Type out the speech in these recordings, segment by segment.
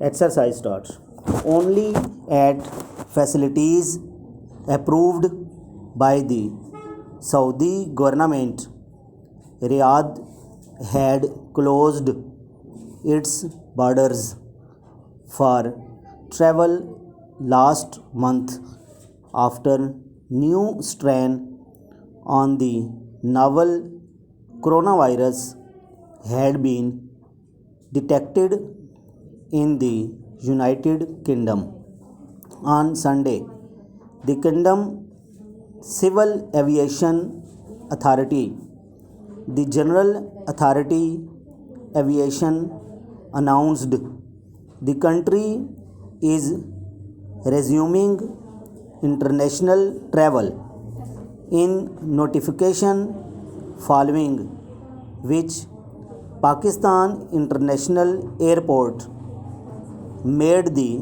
Exercise starts. Only at facilities approved by the Saudi government, Riyadh had closed its borders for travel last month after new strain on the novel coronavirus had been detected in the United Kingdom. On Sunday, the Kingdom Civil Aviation Authority, the General Authority Aviation, announced the country is resuming international travel in notification following which Pakistan International Airport made the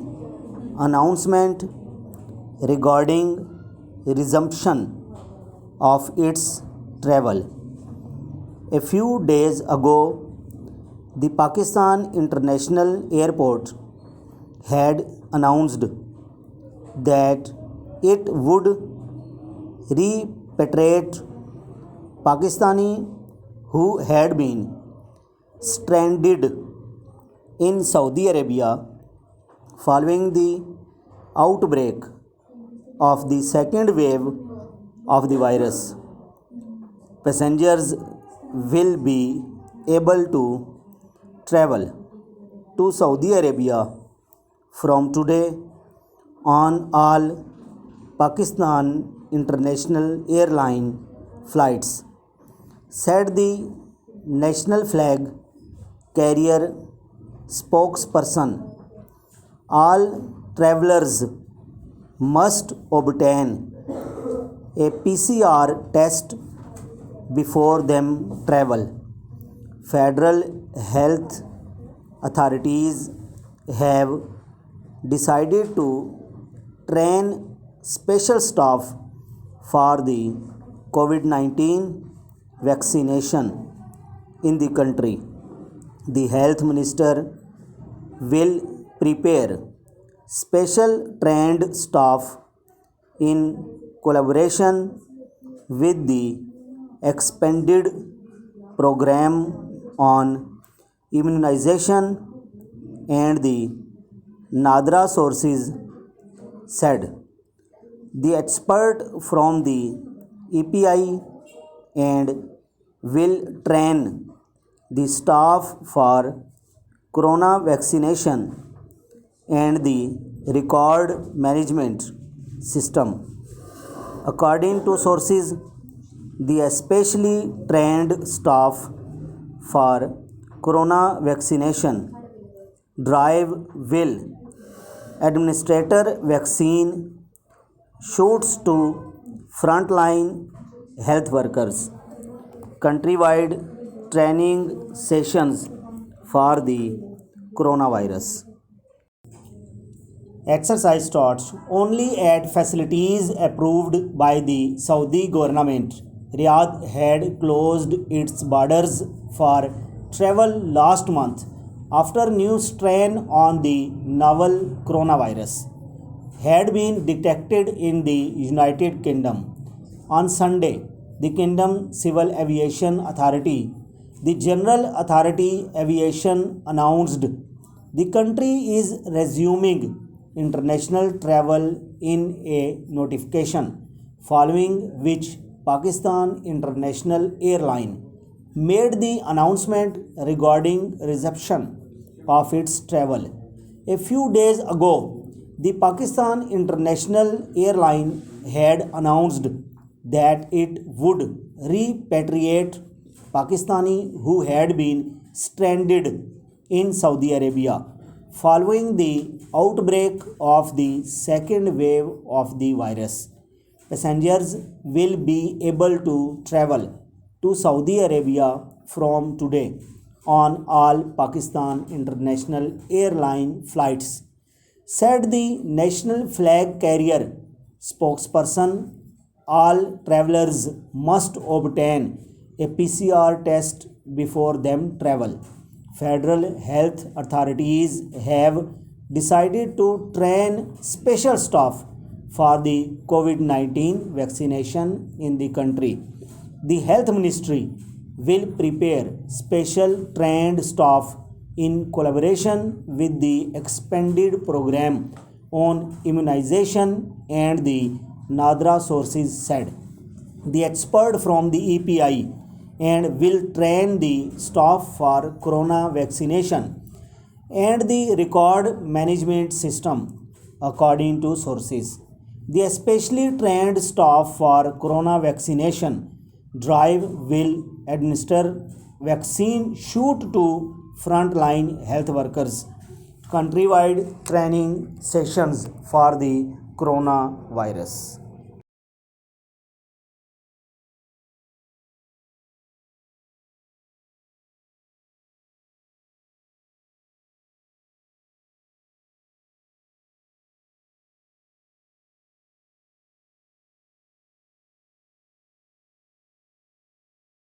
announcement regarding resumption of its travel. A few days ago, the Pakistan International Airport had announced that it would repatriate Pakistani who had been stranded in Saudi Arabia following the outbreak of the second wave of the virus. Passengers will be able to travel to Saudi Arabia from today on all Pakistan International Airline flights, said the national flag carrier spokesperson. All travelers must obtain a PCR test before them travel. Federal health authorities have decided to train special staff for the COVID-19 vaccination in the country. The health minister will prepare special trained staff in collaboration with the expanded program on immunization and the Nadra sources said. The expert from the EPI and will train the staff for corona vaccination and the record management system. According to sources, the especially trained staff for corona vaccination drive will administer vaccine shots to frontline health workers. Countrywide training sessions for the coronavirus. Exercise starts. Only at facilities approved by the Saudi government, Riyadh had closed its borders for travel last month after new strain on the novel coronavirus had been detected in the United Kingdom. On Sunday, the Kingdom Civil Aviation Authority, the General Authority Aviation, announced the country is resuming international travel in a notification following which Pakistan International Airline made the announcement regarding resumption of its travel. A few days ago, the Pakistan International Airline had announced that it would repatriate Pakistani who had been stranded in Saudi Arabia following the outbreak of the second wave of the virus. Passengers will be able to travel to Saudi Arabia from today on all Pakistan International Airline flights, said the national flag carrier spokesperson. All travelers must obtain a PCR test before them travel. Federal health authorities have decided to train special staff for the COVID 19 vaccination in the country. The Health Ministry will prepare special trained staff in collaboration with the expanded program on immunization and the NADRA sources said. The expert from the EPI and will train the staff for corona vaccination and the record management system according to sources. The specially trained staff for corona vaccination drive will administer vaccine shoot to frontline health workers. Countrywide training sessions for the coronavirus.